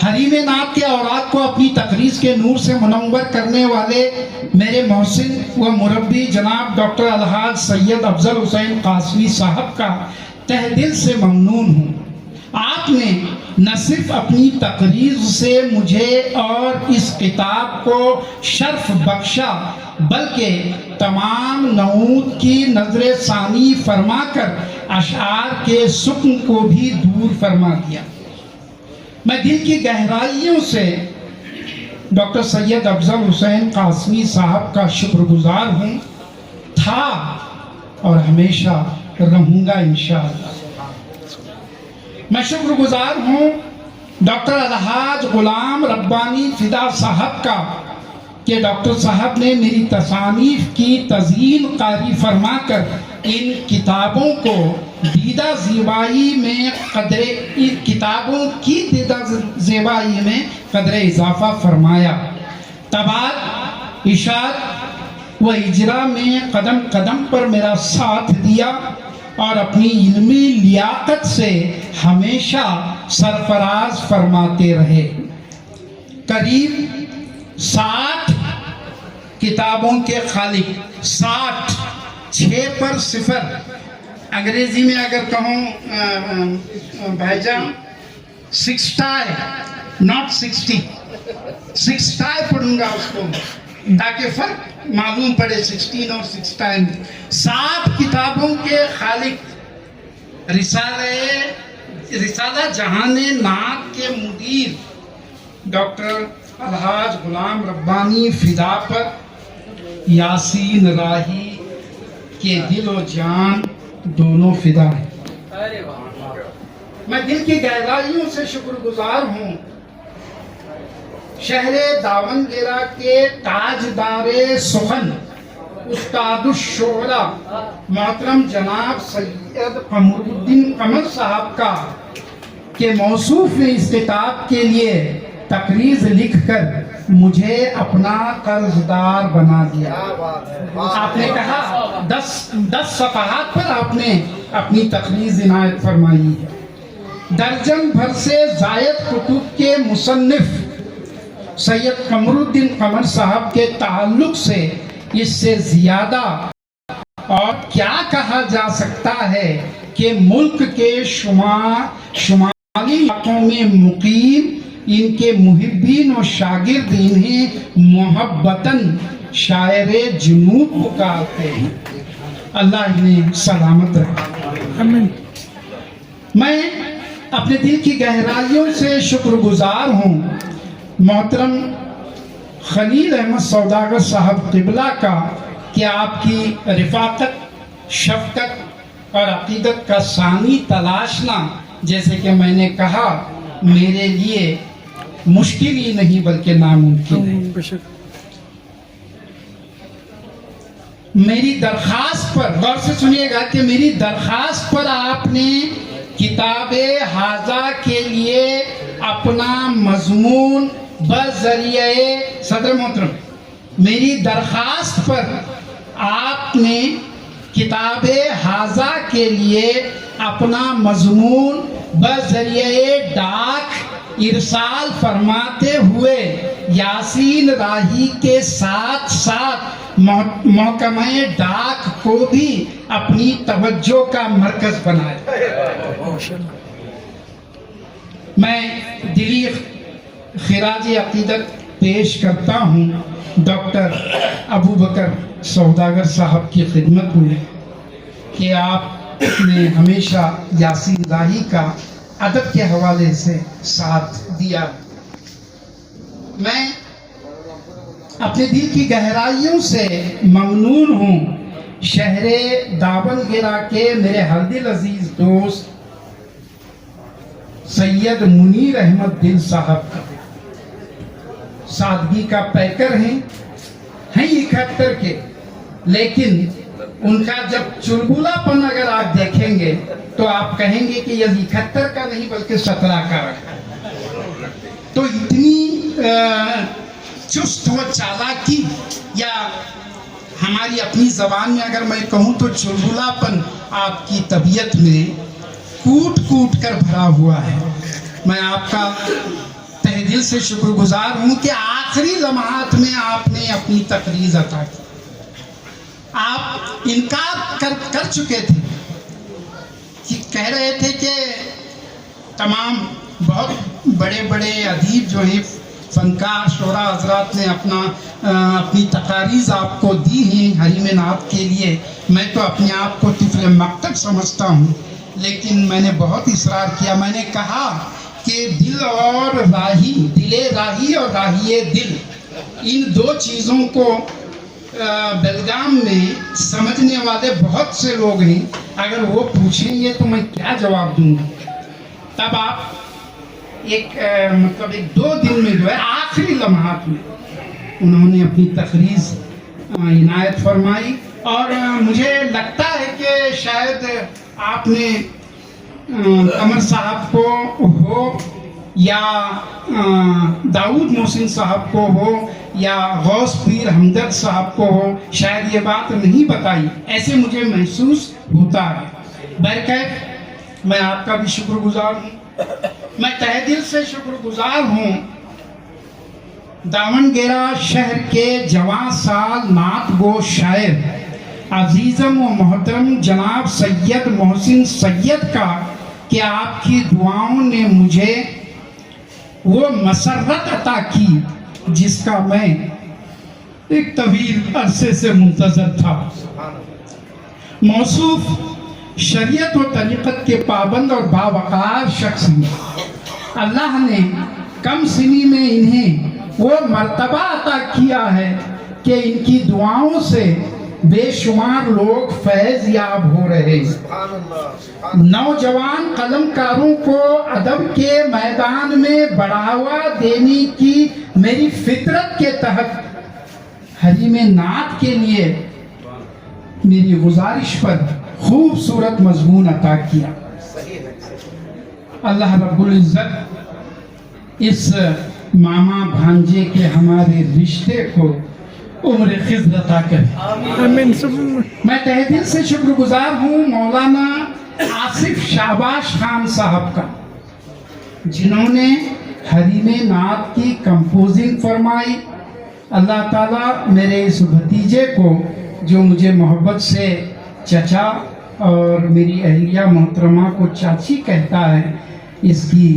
حریم نعت کے اوراد کو اپنی تقریر کے نور سے منور کرنے والے میرے محسن و مربی جناب ڈاکٹر الحاج سید افضل حسین قاسمی صاحب کا تہ دل سے ممنون ہوں۔ آپ نے نہ صرف اپنی تقریر سے مجھے اور اس کتاب کو شرف بخشا بلکہ تمام نعوت کی نظر ثانی فرما کر اشعار کے سکن کو بھی دور فرما دیا۔ میں دل کی گہرائیوں سے ڈاکٹر سید افضل حسین قاسمی صاحب کا شکر گزار ہوں، تھا اور ہمیشہ رہوں گا انشاءاللہ۔ میں شکر گزار ہوں ڈاکٹر الحاج غلام ربانی فدا صاحب کا کہ ڈاکٹر صاحب نے میری تصانیف کی تزئین قاری فرما کر ان کتابوں کو دیدہ زیبائی میں قدر اضافہ فرمایا۔ طباعت، اشاعت و اجرا میں قدم قدم پر میرا ساتھ دیا اور اپنی علمی لیاقت سے ہمیشہ سرفراز فرماتے رہے۔ قریب 60 کتابوں کے خالق، 60 6 پر 0۔ انگریزی میں اگر کہوں بھائی جان 60 not 60، 60 پڑھوں گا اس کو تاکہ فرق معلوم پڑے 16 اور 60۔ 60 کتابوں کے خالق، رسالہ جہان نعت کے مدیر ڈاکٹر الحاج غلام ربانی فدا پر یاسین راہی کے دل و جان دونوں فدا ہیں۔ میں دل کی گہرائیوں سے شکر گزار ہوں شہر داونگیرہ کے تاجدار سخن استاد الشعراء محترم جناب سید قمر الدین قمر صاحب کا کہ موصوف نے اس کتاب کے لیے تقریر لکھ کر مجھے اپنا قرض دار بنا دیا۔ آپ نے کہا 10 صفحات پر آپ نے اپنی تقریر عنایت فرمائی ہے۔ درجن بھر سے زائد کتب کے مصنف سید قمر الدین قمر صاحب کے تعلق سے اس سے زیادہ اور کیا کہا جا سکتا ہے کہ ملک کے شمالی علاقوں میں مقیم ان کے محبین و شاگرد انہیں محبتاً شاعر جنوب پکارتے ہیں۔ اللہ انہیں سلامت رکھے۔ میں اپنے دل کی گہرائیوں سے شکر گزار ہوں محترم خلیل احمد سوداگر صاحب قبلہ کا کہ آپ کی رفاقت، شفقت اور عقیدت کا ثانی تلاشنا، جیسے کہ میں نے کہا، میرے لیے مشکل ہی نہیں بلکہ ناممکن ہے۔ میری درخواست پر غور سے سنیے گا کہ میری درخواست پر آپ نے کتاب حاضہ کے لیے اپنا مضمون بذریعہ صدر محترم، میری درخواست پر آپ نے کتاب حاضہ کے لیے اپنا مضمون بذریعہ ڈاک ارسال فرماتے ہوئے یاسین راہی کے ساتھ ساتھ محکمہ ڈاک کو بھی اپنی توجہ کا مرکز بنایا۔ میں دلی خراج عقیدت پیش کرتا ہوں ڈاکٹر ابو بکر سوداگر صاحب کی خدمت میں کہ آپ نے ہمیشہ یاسین راہی کا ادب کے حوالے سے ساتھ دیا۔ میں اپنے دل کی گہرائیوں سے ممنون ہوں شہر داونگیرہ کے میرے ہردل عزیز دوست سید منیر احمد دل صاحب کا، سادگی کا پیکر ہیں 71 کے، لیکن ان کا جب چلبلا پن اگر آپ دیکھیں گے تو آپ کہیں گے کہ یہ 71 کا نہیں بلکہ 17 کا رکھا۔ تو اتنی چست و چالاکی، یا ہماری اپنی زبان میں اگر میں کہوں تو چلبلا پن آپ کی طبیعت میں کوٹ کوٹ کر بھرا ہوا ہے۔ میں آپ کا تہ دل سے شکر گزار ہوں کہ آخری لمحات میں آپ نے اپنی تقریر عطا کی. آپ انکار کر چکے تھے کہ کہہ رہے تھے کہ تمام بہت بڑے بڑے ادیب جو ہیں فنکار شعراء حضرات نے اپنی تقاریر آپ کو دی ہیں حریم نعت کے لیے. میں تو اپنے آپ کو طفل مکتب سمجھتا ہوں، لیکن میں نے بہت اصرار کیا. میں نے کہا کہ دل راہی اور راہی دل، ان دو چیزوں کو بیلگام میں سمجھنے والے بہت سے لوگ ہیں. اگر وہ پوچھیں گے تو میں کیا جواب دوں گا؟ تب آپ ایک 2 دن میں جو ہے آخری لمحات میں انہوں نے اپنی تقریر عنایت فرمائی. اور مجھے لگتا ہے کہ شاید آپ نے قمر صاحب کو ہو یا داؤد محسن صاحب کو ہو یا غوث پیر ہمدرد صاحب کو ہو، شاید یہ بات نہیں بتائی، ایسے مجھے محسوس ہوتا ہے. بہرکیف میں آپ کا بھی شکر گزار ہوں. میں تہ دل سے شکر گزار ہوں دامنگیرہ شہر کے جوان سال نعت گو شاعر عزیزم و محترم جناب سید محسن سید کا کہ آپ کی دعاؤں نے مجھے وہ مسرت عطا کی جس کا میں ایک طویل عرصے سے منتظر تھا. موصوف شریعت و طریقت کے پابند اور باوقار شخص ہیں. اللہ نے کم سنی میں انہیں وہ مرتبہ عطا کیا ہے کہ ان کی دعاؤں سے بے شمار لوگ فیض یاب ہو رہے ہیں. نوجوان قلم کاروں کو ادب کے میدان میں بڑھاوا دینے کی میری فطرت کے تحت حریم نعت کے لیے میری گزارش پر خوبصورت مضمون عطا کیا. اللہ رب العزت اس ماما بھانجے کے ہمارے رشتے کو عمر خضر عطا کرے. میں تہ دل سے شکر گزار ہوں مولانا آصف شہباز خان صاحب کا، جنہوں نے حریم نعت کی کمپوزنگ فرمائی. اللہ تعالیٰ میرے اس بھتیجے کو جو مجھے محبت سے چچا اور میری اہلیہ محترمہ کو چاچی کہتا ہے، اس کی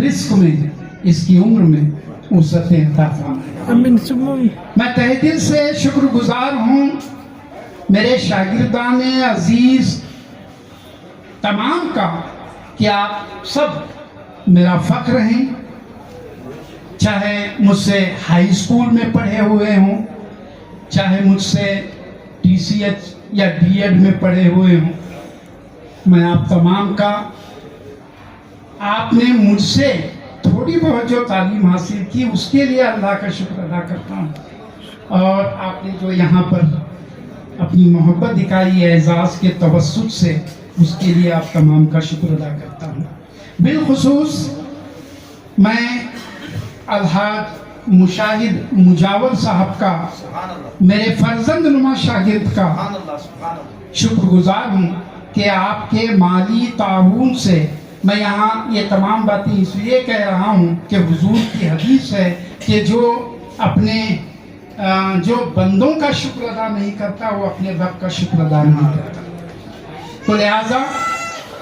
رزق میں، اس کی عمر میں وسعتیں عطا فرمائے. میں تہ دل سے شکر گزار ہوں میرے شاگردان عزیز تمام کا کہ آپ سب میرا فخر ہیں، چاہے مجھ سے ہائی اسکول میں پڑھے ہوئے ہوں، چاہے مجھ سے ٹی سی ایچ یا ڈی ایڈ میں پڑھے ہوئے ہوں. میں آپ تمام کا، آپ نے مجھ سے تھوڑی بہت جو تعلیم حاصل کی اس کے لیے اللہ کا شکر ادا کرتا ہوں، اور آپ نے جو یہاں پر اپنی محبت دکھائی اعزاز کے توسط سے، اس کے لیے آپ تمام کا شکر ادا کرتا ہوں. بالخصوص میں الحاج مشاہد مجاور صاحب کا، میرے فرزند نما شاگرد کا شکر گزار ہوں کہ آپ کے مالی تعاون سے میں یہاں یہ تمام باتیں اس لیے کہہ رہا ہوں کہ حضور کی حدیث ہے کہ جو بندوں کا شکر ادا نہیں کرتا وہ اپنے رب کا شکر ادا نہیں کرتا. تو لہٰذا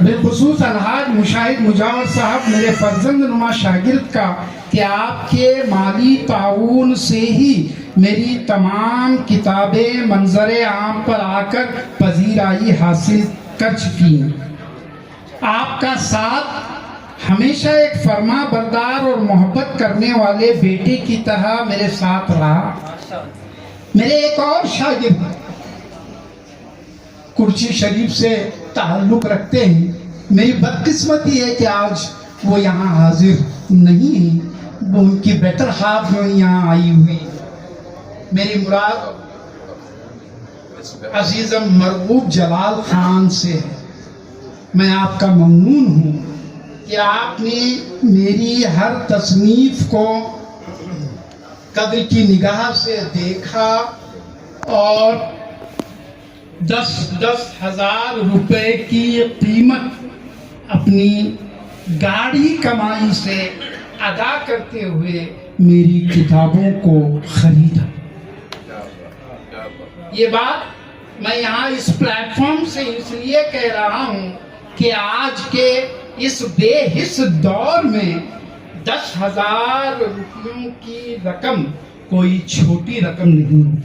بالخصوص الحاج مشاہد مجاور صاحب میرے فرزند نما شاگرد کا کہ آپ کے مالی تعاون سے ہی میری تمام کتابیں منظر عام پر آ کر پذیرائی حاصل کر چکی ہیں. آپ کا ساتھ ہمیشہ ایک فرما بردار اور محبت کرنے والے بیٹے کی طرح میرے ساتھ رہا. میرے ایک اور شاگرد کرچی شریف سے تعلق رکھتے ہیں. میری بدقسمتی ہے کہ آج وہ یہاں حاضر نہیں ہیں، وہ ان کی بہتر خواب جو یہاں آئی ہوئی. میری مراد عزیزم مرغوب جلال خان سے ہے. میں آپ کا ممنون ہوں کہ آپ نے میری ہر تصنیف کو قدر کی نگاہ سے دیکھا اور 10,000 روپے کی قیمت اپنی گاڑی کمائی سے ادا کرتے ہوئے میری کتابوں کو خریدا. یہ بات میں یہاں اس پلیٹ فارم سے اس لیے کہہ رہا ہوں کہ آج کے اس بے حس دور میں 10,000 روپیوں کی رقم کوئی چھوٹی رقم نہیں.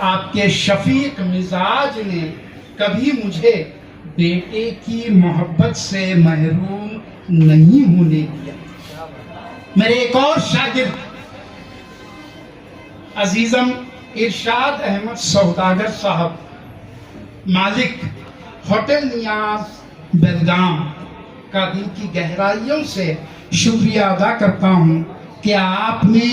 آپ کے شفیق مزاج نے کبھی مجھے بیٹے کی محبت سے محروم نہیں ہونے دیا. میرے ایک اور شاگرد عزیزم ارشاد احمد سوداگر صاحب، مالک ہوٹل نیاز بیلگام کا دل کی گہرائیوں سے شکریہ ادا کرتا ہوں کہ آپ نے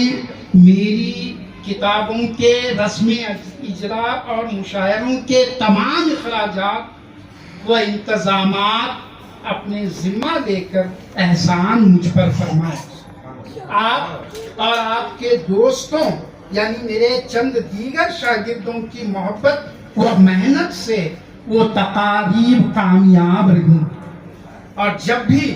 میری کتابوں کے رسمی اجرا اور مشاعروں کے تمام اخراجات و انتظامات اپنے ذمہ لے کر احسان مجھ پر فرمایا. آپ اور آپ کے دوستوں یعنی میرے چند دیگر شاگردوں کی محبت و محنت سے وہ تقاریب کامیاب رہی، اور جب بھی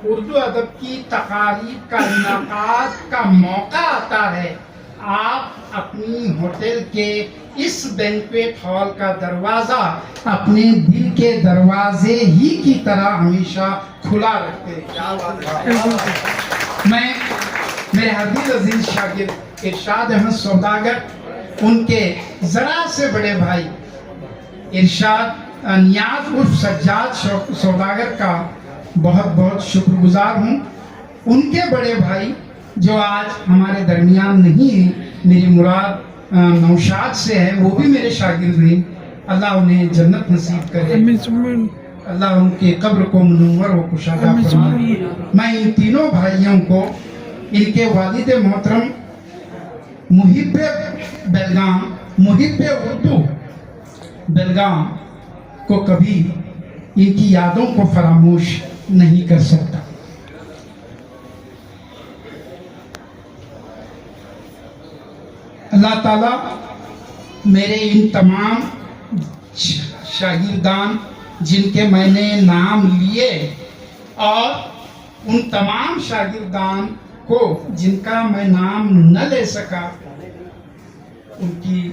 اردو ادب کی تقاریب کا انعقاد کا موقع آتا ہے آپ اپنی ہوٹل کے اس بینکویٹ ہال کا دروازہ اپنے دل کے دروازے ہی کی طرح ہمیشہ کھلا رکھتے ہیں. میں میرے حبیب عزیز شاگرد ارشاد احمد سوداگر، ان کے ذرا سے بڑے بھائی ارشاد نیاز عرف سجاد سوداگر کا بہت بہت شکر گزار ہوں. ان کے بڑے بھائی جو آج ہمارے درمیان نہیں ہیں، میری مراد نوشاد سے ہے، وہ بھی میرے شاگرد ہیں. اللہ انہیں جنت نصیب کرے، اللہ ان کے قبر کو منور و کشادہ فرمائے. میں ان تینوں بھائیوں کو، ان کے والد محترم محب بیلگام، محب اردو بیلگام کو کبھی ان کی یادوں کو فراموش نہیں کر سکتا. اللہ تعالیٰ میرے ان تمام شاگردان جن کے میں نے نام لیے اور ان تمام شاگردان کو جن کا میں نام نہ لے سکا، ان کی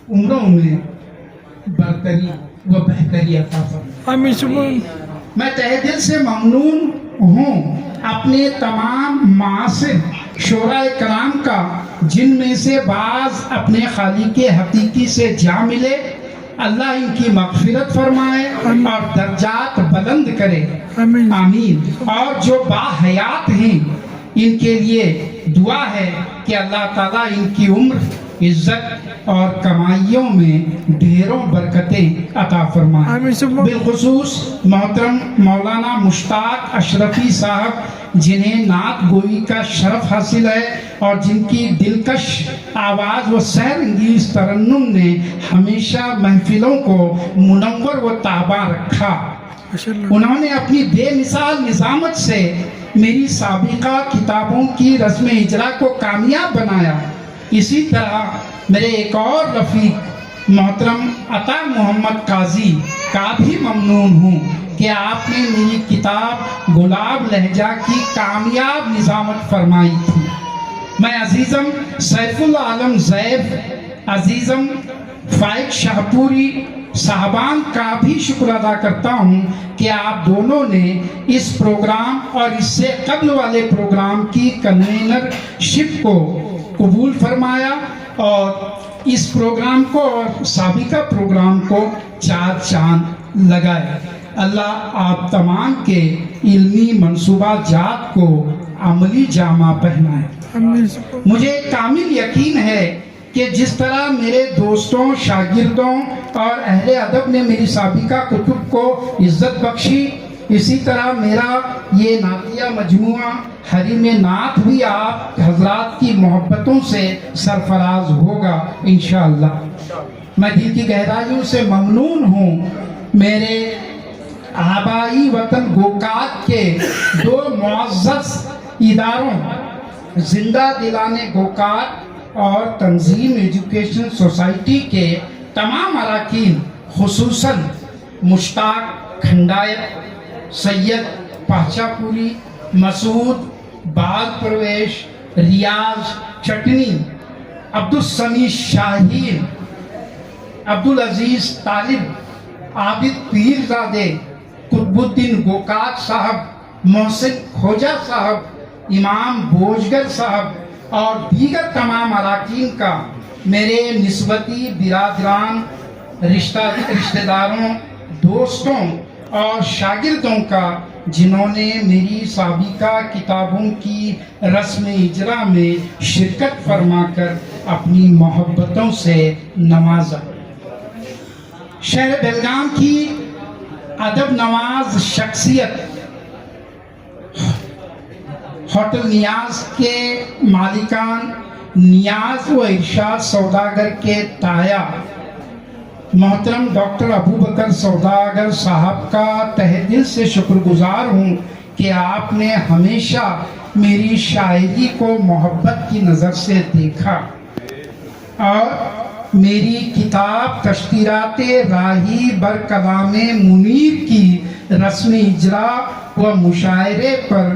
عمروں میں برتری و بہتری عطا فرمائے. میں تہہ دل سے ممنون ہوں اپنے تمام معاصر شعراء کرام کا، جن میں سے بعض اپنے خالق حقیقی سے جا ملے. اللہ ان کی مغفرت فرمائے اور درجات بلند کرے، آمین. اور جو باحیات ہیں ان کے لیے دعا ہے کہ اللہ تعالیٰ ان کی عمر، عزت اور کمائیوں میں ڈھیروں برکتیں عطا فرمائے. بالخصوص محترم مولانا مشتاق اشرفی صاحب، جنہیں نعت گوئی کا شرف حاصل ہے اور جن کی دلکش آواز و سحر انگیز ترنم نے ہمیشہ محفلوں کو منور و تابع رکھا. انہوں نے اپنی بے مثال نظامت سے میری سابقہ کتابوں کی رسم اجرا کو کامیاب بنایا. اسی طرح میرے ایک اور رفیق محترم عطا محمد قاضی کا بھی ممنون ہوں کہ آپ نے میری کتاب گلاب لہجہ کی کامیاب نظامت فرمائی تھی. میں عزیزم سیف العالم زیب، عزیزم فائق شاہپوری صاحبان کا بھی شکر ادا کرتا ہوں کہ آپ دونوں نے اس پروگرام اور اس سے قبل والے پروگرام کی کنوینر شپ کو قبول فرمایا اور اس پروگرام کو اور سابقہ پروگرام کو 4 چاند لگائے. اللہ آپ تمام کے علمی منصوبہ جات کو عملی جامہ پہنائے. مجھے کامل یقین ہے کہ جس طرح میرے دوستوں، شاگردوں اور اہل ادب نے میری سابقہ کتب کو عزت بخشی، اسی طرح میرا یہ نعتیہ مجموعہ حریم نعت بھی آپ حضرات کی محبتوں سے سرفراز ہوگا انشاءاللہ. میں دل کی گہرائیوں سے ممنون ہوں میرے آبائی وطن گوکات کے 2 معزز اداروں زندہ دلانے گوکات اور تنظیم ایجوکیشن سوسائٹی کے تمام اراکین، خصوصاً مشتاق کھنڈائر، سید پہچا پوری مسعود باغ پرویش، ریاض چٹنی، عبدالسمیع شاہین، عبدالعزیز طالب، عابد پیرزادے، قطب الدین گوکاک صاحب، محسن کھوجا صاحب، امام بوجگر صاحب اور دیگر تمام اراکین کا، میرے نسبتی برادران، رشتہ داروں، دوستوں اور شاگردوں کا جنہوں نے میری سابقہ کتابوں کی رسم اجرا میں شرکت فرما کر اپنی محبتوں سے نوازا۔ شہر بیلگام کی ادب نواز شخصیت ہوٹل نیاز کے مالکان نیاز و ارشاد سوداگر کے تایا محترم ڈاکٹر ابو بکر سوداگر صاحب کا تہ دل سے شکر گزار ہوں کہ آپ نے ہمیشہ میری شاعری کو محبت کی نظر سے دیکھا اور میری کتاب تشتیرات راہی بر کلام منیر کی رسم اجرا و مشاعرے پر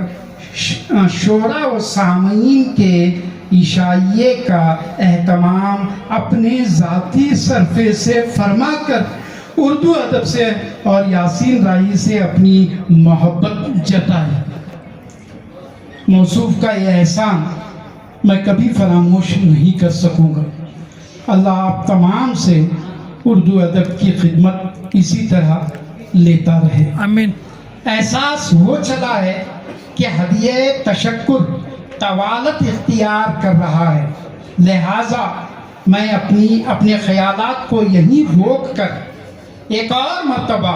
شعراء و سامعین کے عشائیے کا اہتمام اپنے ذاتی صرفے سے فرما کر اردو ادب سے اور یاسین راہی سے اپنی محبت جتائی۔ موصوف کا یہ احسان میں کبھی فراموش نہیں کر سکوں گا۔ اللہ آپ تمام سے اردو ادب کی خدمت اسی طرح لیتا رہے، آمین۔ احساس ہو چلا ہے کہ ہدیہ تشکر طوالت اختیار کر رہا ہے، لہٰذا میں اپنے خیالات کو یہیں روک کر ایک اور مرتبہ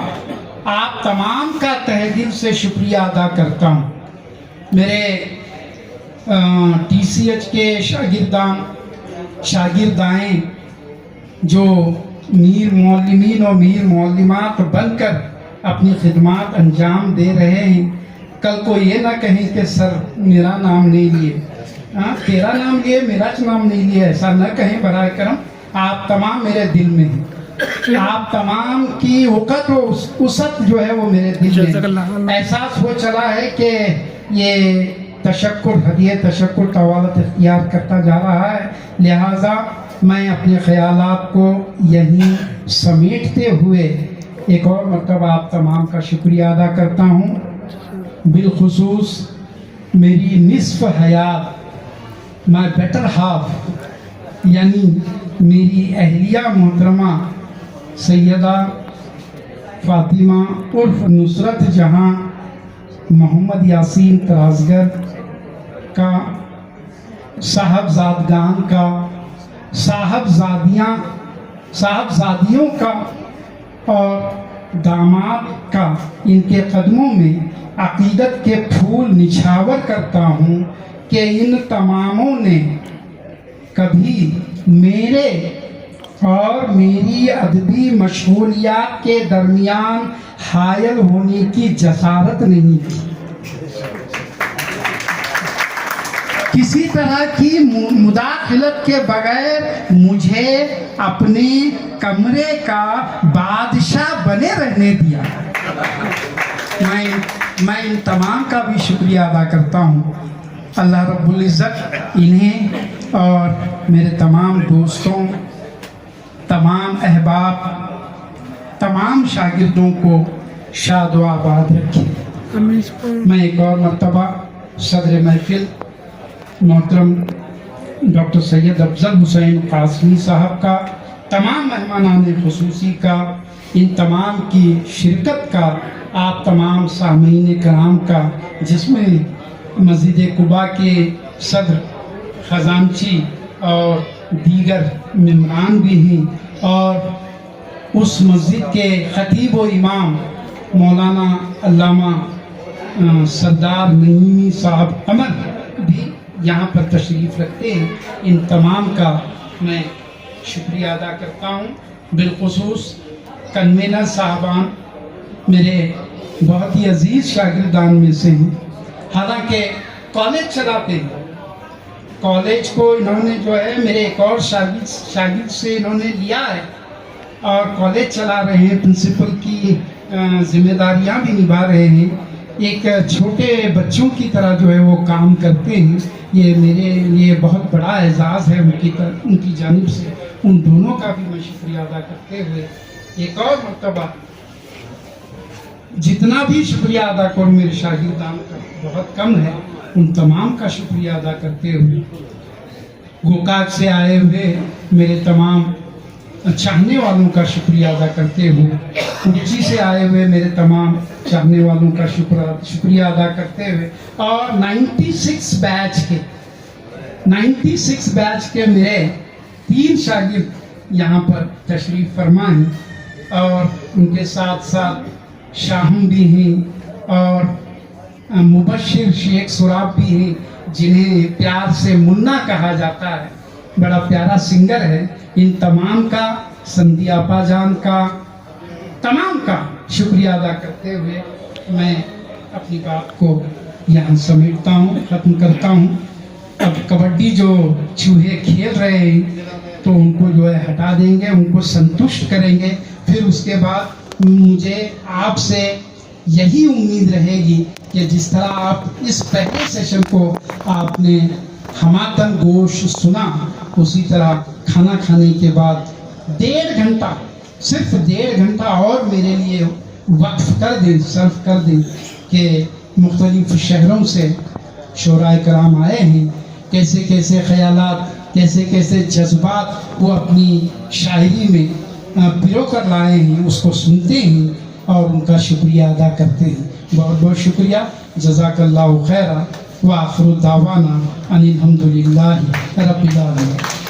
آپ تمام کا تہ دل سے شکریہ ادا کرتا ہوں۔ میرے ٹی سی ایچ کے شاگردائیں جو میر معلمین اور میر معلمات بن کر اپنی خدمات انجام دے رہے ہیں، کل کو یہ نہ کہیں کہ سر میرا نام نہیں لیے، تیرا نام لیے میرا نام نہیں لیے، ایسا نہ کہیں براہ کرم۔ آپ تمام میرے دل میں ہیں، آپ تمام کی وقت و وسعت جو ہے وہ میرے دل میں۔ احساس ہو چلا ہے کہ یہ تشکر ہدیہ تشکر طوالت اختیار کرتا جا رہا ہے، لہٰذا میں اپنے خیالات کو یہیں سمیٹتے ہوئے ایک اور مرتبہ آپ تمام کا شکریہ ادا کرتا ہوں، بالخصوص میری نصف حیات، مائی بیٹر ہاف، یعنی میری اہلیہ محترمہ سیدہ فاطمہ عرف نصرت جہاں محمد یاسین ترازگر کا، صاحبزادگان کا، صاحبزادیوں کا اور داماد کا، ان کے قدموں میں عقیدت کے پھول نچھاور کرتا ہوں کہ ان تماموں نے کبھی میرے اور میری ادبی مشغولیات کے درمیان حائل ہونے کی جسارت نہیں کی۔ کسی طرح کی مداخلت کے بغیر مجھے اپنے کمرے کا بادشاہ بنے رہنے دیا۔ میں ان تمام کا بھی شکریہ ادا کرتا ہوں۔ اللہ رب العزت انہیں اور میرے تمام دوستوں، تمام احباب، تمام شاگردوں کو شاد و آباد رکھے۔ میں ایک اور مرتبہ صدر محفل محترم ڈاکٹر سید افضل حسین قاسمی صاحب کا، تمام مہمانان خصوصی کا، ان تمام کی شرکت کا، آپ تمام سامعین کرام کا، جس میں مسجد قباء کے صدر، خزانچی اور دیگر ممبران بھی ہیں، اور اس مسجد کے خطیب و امام مولانا علامہ سردار نعیمی صاحب عمر بھی یہاں پر تشریف رکھتے ہیں۔ ان تمام کا میں شکریہ ادا کرتا ہوں، بالخصوص کنوینر صاحبان میرے بہت ہی عزیز شاگردان میں سے ہیں، حالانکہ کالج چلاتے ہیں۔ کالج کو انہوں نے جو ہے میرے ایک اور شاگرد سے انہوں نے لیا ہے اور کالج چلا رہے ہیں، پرنسپل کی ذمہ داریاں بھی نبھا رہے ہیں، ایک چھوٹے بچوں کی طرح جو ہے وہ کام کرتے ہیں. یہ میرے لیے بہت بڑا اعزاز ہے ان کی جانب سے. ان دونوں کا بھی میں شکریہ ادا کرتے ہوئے ایک اور مرتبہ جتنا بھی شکریہ ادا کروں میرے شاگردان کا بہت کم ہے. ان تمام کا شکریہ ادا کرتے ہوئے گوکاک سے آئے ہوئے میرے تمام چاہنے والوں کا شکریہ ادا کرتے ہوئے, کچی سے آئے ہوئے میرے تمام چاہنے والوں کا شکریہ ادا کرتے ہوئے, اور 96 بیچ کے میرے 3 شاگرد یہاں پر تشریف فرما ہیں, اور ان کے ساتھ ساتھ شاہم بھی ہیں اور مبشر شیخ سراب بھی ہیں جنہیں پیار سے منا کہا جاتا ہے. بڑا پیارا سنگر ہے. ان تمام کا, سندھی آپا جان کا, تمام کا شکریہ ادا کرتے ہوئے میں اپنی بات کو یہاں سمیٹتا ہوں, ختم کرتا ہوں. اب کبڈی جو چوہے کھیل رہے ہیں تو ان کو جو ہے ہٹا دیں گے, ان کو سنتشٹ کریں گے. پھر اس کے بعد مجھے آپ سے یہی امید رہے گی کہ جس طرح آپ اس پہلے سیشن کو آپ نے ہماتن گوش سنا, اسی طرح کھانا کھانے کے بعد 1.5 گھنٹہ, صرف 1.5 گھنٹہ اور میرے لیے وقف کر دیں, صرف کر دیں کہ مختلف شہروں سے شعراء کرام آئے ہیں, کیسے کیسے خیالات, کیسے کیسے جذبات وہ اپنی شاعری میں پرو کر لائے ہیں, اس کو سنتے ہیں اور ان کا شکریہ ادا کرتے ہیں. بہت بہت شکریہ. جزاک اللہ خیرا. وآخر دعوانا ان الحمد للہ رب العالمین.